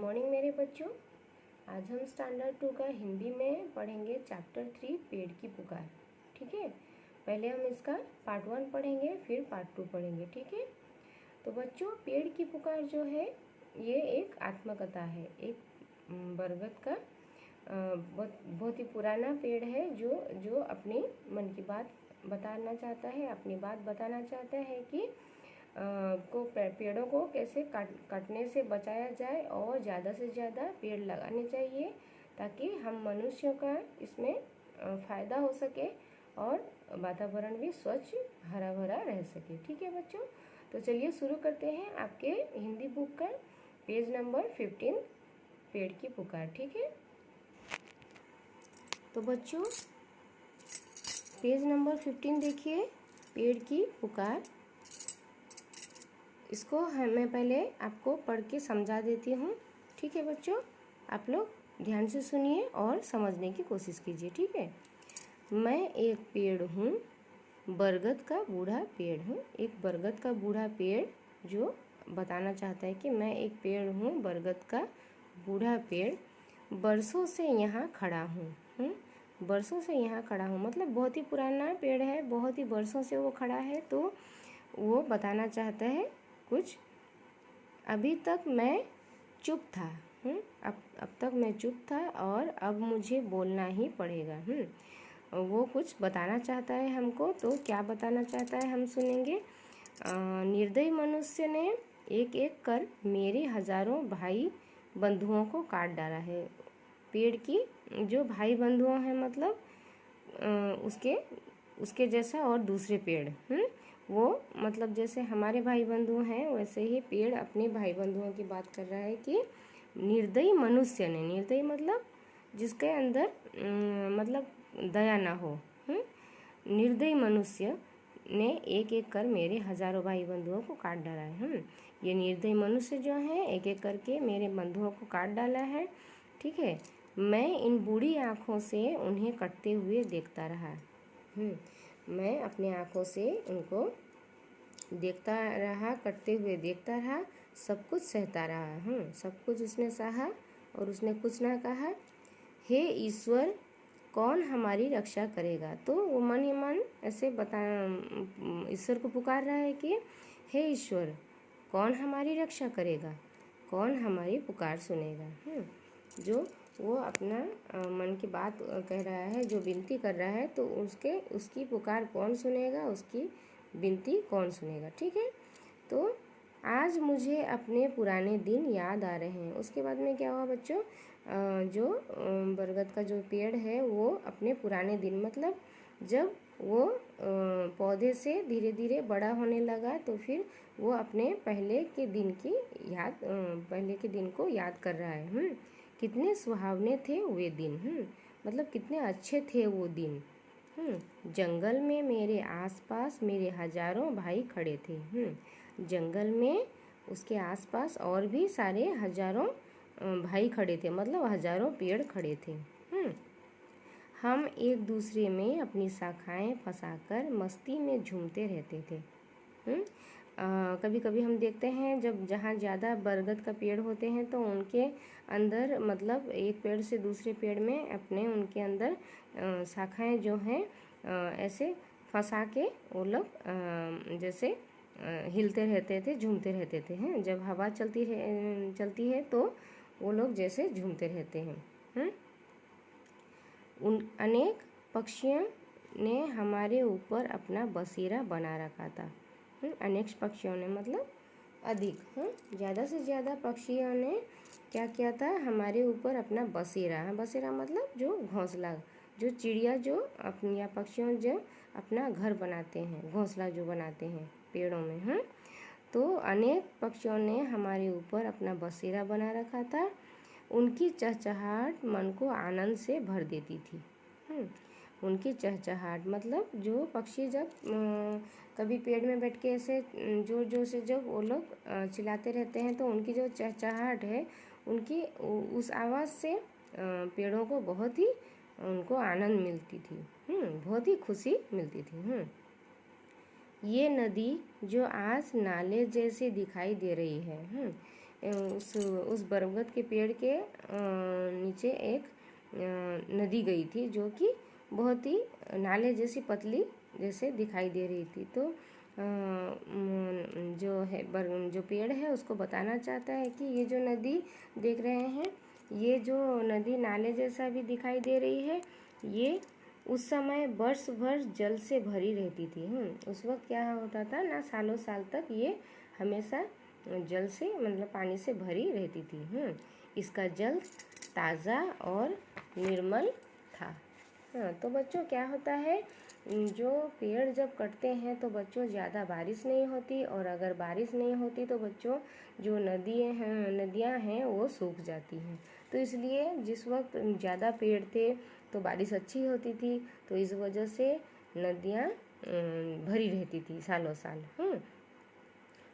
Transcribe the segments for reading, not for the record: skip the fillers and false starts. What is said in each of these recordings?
Morning मेरे बच्चों। आज हम स्टैंडर्ड 2 का हिंदी में पढ़ेंगे चैप्टर 3 पेड़ की पुकार। ठीक है, पहले हम इसका पार्ट 1 पढ़ेंगे, फिर पार्ट 2 पढ़ेंगे। ठीक है, तो बच्चों पेड़ की पुकार जो है ये एक आत्मकथा है। एक बरगद का बहुत ही पुराना पेड़ है जो अपनी मन की बात बताना चाहता है, अपनी बात बताना चाहता है कि पेड़ों को कैसे काटने से बचाया जाए और ज़्यादा से ज़्यादा पेड़ लगाने चाहिए ताकि हम मनुष्यों का इसमें फ़ायदा हो सके और वातावरण भी स्वच्छ हरा भरा रह सके। ठीक है बच्चों, तो चलिए शुरू करते हैं आपके हिंदी बुक का पेज नंबर 15 पेड़ की पुकार। ठीक है, तो बच्चों पेज नंबर 15 देखिए, पेड़ की पुकार। इसको मैं पहले आपको पढ़ के समझा देती हूँ। ठीक है बच्चों, आप लोग ध्यान से सुनिए और समझने की कोशिश कीजिए। ठीक है, मैं एक पेड़ हूँ, बरगद का बूढ़ा पेड़ हूँ। एक बरगद का बूढ़ा पेड़ जो बताना चाहता है कि मैं एक पेड़ हूँ, बरगद का बूढ़ा पेड़, बरसों से यहाँ खड़ा हूँ। बरसों से यहाँ खड़ा हूँ मतलब बहुत ही पुराना पेड़ है, बहुत ही बरसों से वो खड़ा है। तो वो बताना चाहता है कुछ, अभी तक मैं चुप था। अब तक मैं चुप था और अब मुझे बोलना ही पड़ेगा। वो कुछ बताना चाहता है हमको, तो क्या बताना चाहता है हम सुनेंगे। निर्दयी मनुष्य ने एक एक कर मेरे हजारों भाई बंधुओं को काट डाला है। पेड़ की जो भाई बंधुओं हैं मतलब उसके जैसा और दूसरे पेड़ वो मतलब जैसे हमारे भाई बंधु हैं वैसे ही पेड़ अपने भाई बंधुओं की बात कर रहा है कि निर्दयी मनुष्य ने, निर्दयी मतलब जिसके अंदर मतलब दया ना हो, निर्दयी मनुष्य ने एक एक कर मेरे हजारों भाई बंधुओं को काट डाला है। ये निर्दयी मनुष्य जो है एक एक करके मेरे बंधुओं को काट डाला है। ठीक है, मैं इन बूढ़ी आँखों से उन्हें कटते हुए देखता रहा। मैं अपनी आँखों से उनको देखता रहा, कटते हुए देखता रहा, सब कुछ सहता रहा। सब कुछ उसने सहा और उसने कुछ ना कहा। हे ईश्वर, कौन हमारी रक्षा करेगा। तो वो मन ही मन ऐसे ईश्वर को पुकार रहा है कि हे ईश्वर, कौन हमारी रक्षा करेगा, कौन हमारी पुकार सुनेगा। जो वो अपना मन की बात कह रहा है, जो विनती कर रहा है, तो उसकी पुकार कौन सुनेगा, उसकी विनती कौन सुनेगा। ठीक है, तो आज मुझे अपने पुराने दिन याद आ रहे हैं। उसके बाद में क्या हुआ बच्चों, जो बरगद का जो पेड़ है वो अपने पुराने दिन मतलब जब वो पौधे से धीरे धीरे बड़ा होने लगा तो फिर वो अपने पहले के दिन को याद कर रहा है। कितने सुहावने थे वे दिन, मतलब कितने अच्छे थे वो दिन। जंगल में मेरे आसपास मेरे हजारों भाई खड़े थे। जंगल में उसके आसपास और भी सारे हजारों भाई खड़े थे, मतलब हजारों पेड़ खड़े थे। हम एक दूसरे में अपनी शाखाएं फंसाकर मस्ती में झूमते रहते थे। कभी कभी हम देखते हैं जब जहाँ ज़्यादा बरगद का पेड़ होते हैं तो उनके अंदर मतलब एक पेड़ से दूसरे पेड़ में अपने उनके अंदर शाखाएं जो हैं ऐसे फंसा के वो लोग जैसे हिलते रहते थे, झूमते रहते थे। जब हवा चलती है तो वो लोग जैसे झूमते रहते हैं। उन अनेक पक्षियों ने हमारे ऊपर अपना बसेरा बना रखा था। अनेक पक्षियों ने मतलब अधिक, ज़्यादा से ज़्यादा पक्षियों ने क्या किया था, हमारे ऊपर अपना बसेरा, बसेरा मतलब जो घोंसला, जो चिड़िया जो अपनी या पक्षियों जो अपना घर बनाते हैं, घोंसला जो बनाते हैं पेड़ों में। तो अनेक पक्षियों ने हमारे ऊपर अपना बसेरा बना रखा था। उनकी चहचहाहट मन को आनंद से भर देती थी। उनकी चहचहाहट मतलब जो पक्षी जब कभी पेड़ में बैठ के ऐसे जोर जोर से जब वो लोग चिल्लाते रहते हैं तो उनकी जो चहचहाहट है, उनकी उस आवाज़ से पेड़ों को बहुत ही उनको आनंद मिलती थी, बहुत ही खुशी मिलती थी। ये नदी जो आज नाले जैसे दिखाई दे रही है, उस बरगद के पेड़ के नीचे एक नदी गई थी, जो कि बहुत ही नाले जैसी पतली जैसे दिखाई दे रही थी। तो जो पेड़ है उसको बताना चाहता है कि ये जो नदी देख रहे हैं, ये जो नदी नाले जैसा भी दिखाई दे रही है, ये उस समय वर्ष भर जल से भरी रहती थी। उस वक्त क्या होता था ना, सालों साल तक ये हमेशा जल से मतलब पानी से भरी रहती थी। इसका जल ताज़ा और निर्मल था। तो बच्चों क्या होता है, जो पेड़ जब कटते हैं तो बच्चों ज़्यादा बारिश नहीं होती, और अगर बारिश नहीं होती तो बच्चों जो नदियाँ हैं वो सूख जाती हैं। तो इसलिए जिस वक्त ज़्यादा पेड़ थे तो बारिश अच्छी होती थी, तो इस वजह से नदियाँ भरी रहती थी सालों साल।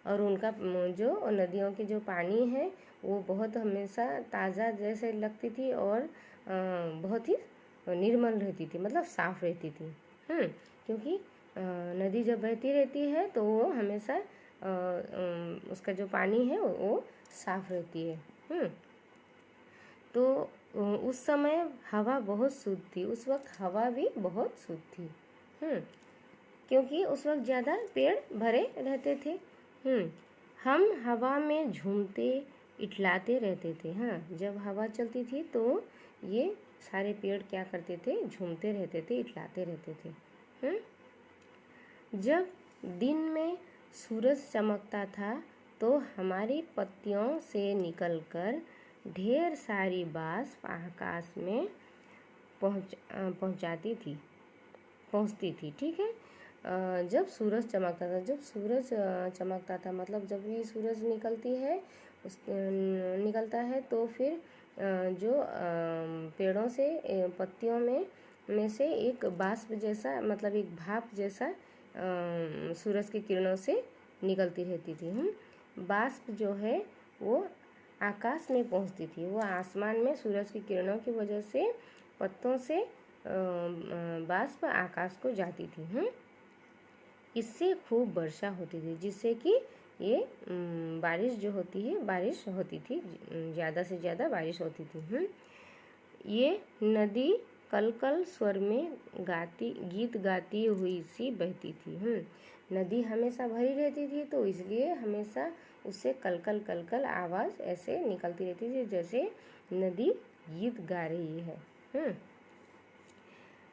और उनका जो नदियों की जो पानी है वो बहुत हमेशा ताज़ा जैसे लगती थी, और बहुत ही निर्मल रहती थी, मतलब साफ़ रहती थी। क्योंकि नदी जब बहती रहती है तो वो हमेशा उसका जो पानी है वो साफ़ रहती है। तो उस समय हवा बहुत शुद्ध थी, उस वक्त हवा भी बहुत शुद्ध थी। क्योंकि उस वक्त ज़्यादा पेड़ भरे रहते थे। हम हवा में झूमते इठलाते रहते थे। जब हवा चलती थी तो ये सारे पेड़ क्या करते थे, झूमते रहते थे, इठलाते रहते थे। जब दिन में सूरज चमकता था तो हमारी पत्तियों से निकलकर ढेर सारी वाष्प आकाश में पहुंचती थी। ठीक है। जब सूरज चमकता था मतलब जब भी सूरज निकलता है तो फिर जो पेड़ों से पत्तियों में से एक वाष्प जैसा, मतलब एक भाप जैसा सूरज की किरणों से निकलती रहती थी। वाष्प जो है वो आकाश में पहुंचती थी, वो आसमान में सूरज की किरणों की वजह से पत्तों से वाष्प आकाश को जाती थी। इससे खूब वर्षा होती थी, जिससे कि ये बारिश जो होती है, बारिश होती थी, ज़्यादा से ज़्यादा बारिश होती थी। ये नदी कल कल स्वर में गीत गाती हुई सी बहती थी। नदी हमेशा भरी रहती थी, तो इसलिए हमेशा उससे कल कल आवाज़ ऐसे निकलती रहती थी जैसे नदी गीत गा रही है।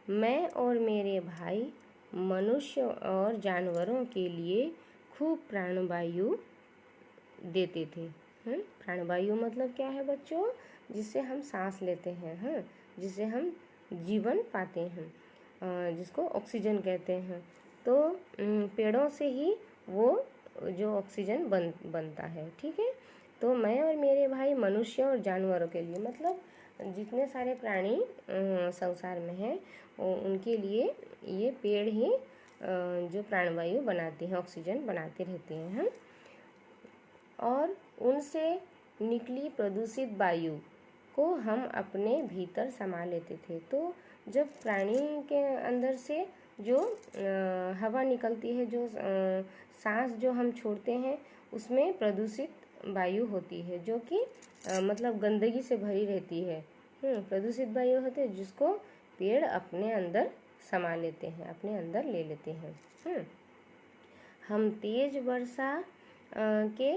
मैं और मेरे भाई मनुष्य और जानवरों के लिए खूब प्राणवायु देते थे। प्राणवायु मतलब क्या है बच्चों, जिससे हम सांस लेते हैं, जिससे हम जीवन पाते हैं, जिसको ऑक्सीजन कहते हैं। तो पेड़ों से ही वो जो ऑक्सीजन बनता है। ठीक है। तो मैं और मेरे भाई मनुष्य और जानवरों के लिए, मतलब जितने सारे प्राणी संसार में हैं उनके लिए ये पेड़ ही जो प्राणवायु बनाते हैं, ऑक्सीजन बनाते रहते हैं। और उनसे निकली प्रदूषित वायु को हम अपने भीतर समा लेते थे। तो जब प्राणी के अंदर से जो हवा निकलती है, जो सांस जो हम छोड़ते हैं, उसमें प्रदूषित वायु होती है, जो कि मतलब गंदगी से भरी रहती है। प्रदूषित वायु होती है जिसको पेड़ अपने अंदर समा लेते हैं, अपने अंदर ले लेते हैं। हम तेज वर्षा के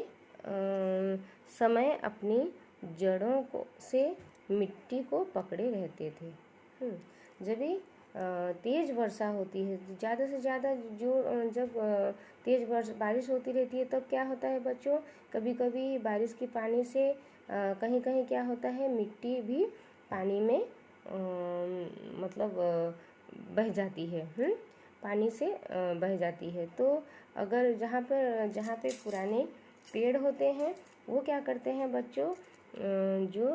समय अपनी जड़ों से मिट्टी को पकड़े रहते थे। जब भी तेज़ वर्षा होती है, ज़्यादा से ज़्यादा जब तेज़ बारिश होती रहती है, तब क्या होता है बच्चों, कभी कभी बारिश की पानी से कहीं कहीं क्या होता है, मिट्टी भी पानी में मतलब बह जाती है। पानी से बह जाती है। तो अगर जहाँ पे पुराने पेड़ होते हैं वो क्या करते हैं बच्चों, जो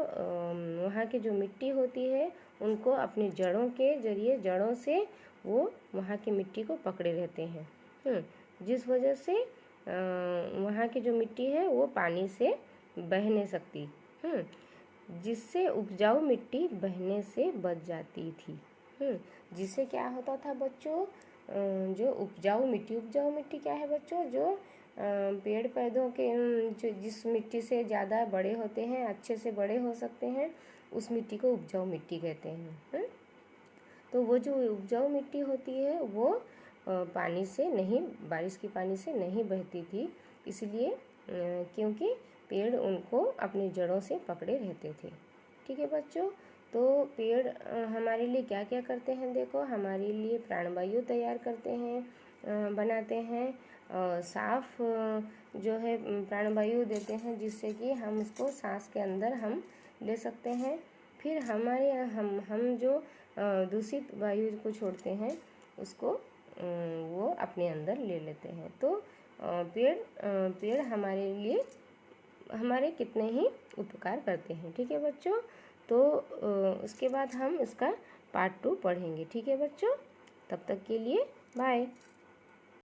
वहाँ की जो मिट्टी होती है उनको अपनी जड़ों के जरिए, जड़ों से वो वहाँ की मिट्टी को पकड़े रहते हैं। जिस वजह से वहाँ की जो मिट्टी है वो पानी से बह नहीं सकती, जिससे उपजाऊ मिट्टी बहने से बच जाती थी। जिससे क्या होता था बच्चों, जो उपजाऊ मिट्टी क्या है बच्चों, जो पेड़ पौधों के जो जिस मिट्टी से ज़्यादा बड़े होते हैं, अच्छे से बड़े हो सकते हैं, उस मिट्टी को उपजाऊ मिट्टी कहते हैं। तो वो जो उपजाऊ मिट्टी होती है वो पानी से नहीं, बारिश के पानी से नहीं बहती थी, इसलिए क्योंकि पेड़ उनको अपनी जड़ों से पकड़े रहते थे। ठीक है बच्चों, तो पेड़ हमारे लिए क्या क्या करते हैं, देखो हमारे लिए प्राणवायु तैयार करते हैं, बनाते हैं, साफ जो है प्राणवायु देते हैं, जिससे कि हम उसको सांस के अंदर हम ले सकते हैं। फिर हमारे हम जो दूषित वायु को छोड़ते हैं उसको वो अपने अंदर ले लेते हैं। तो पेड़ हमारे लिए हमारे कितने ही उपकार करते हैं। ठीक है बच्चों, तो उसके बाद हम इसका पार्ट 2 पढ़ेंगे। ठीक है बच्चों, तब तक के लिए बाय।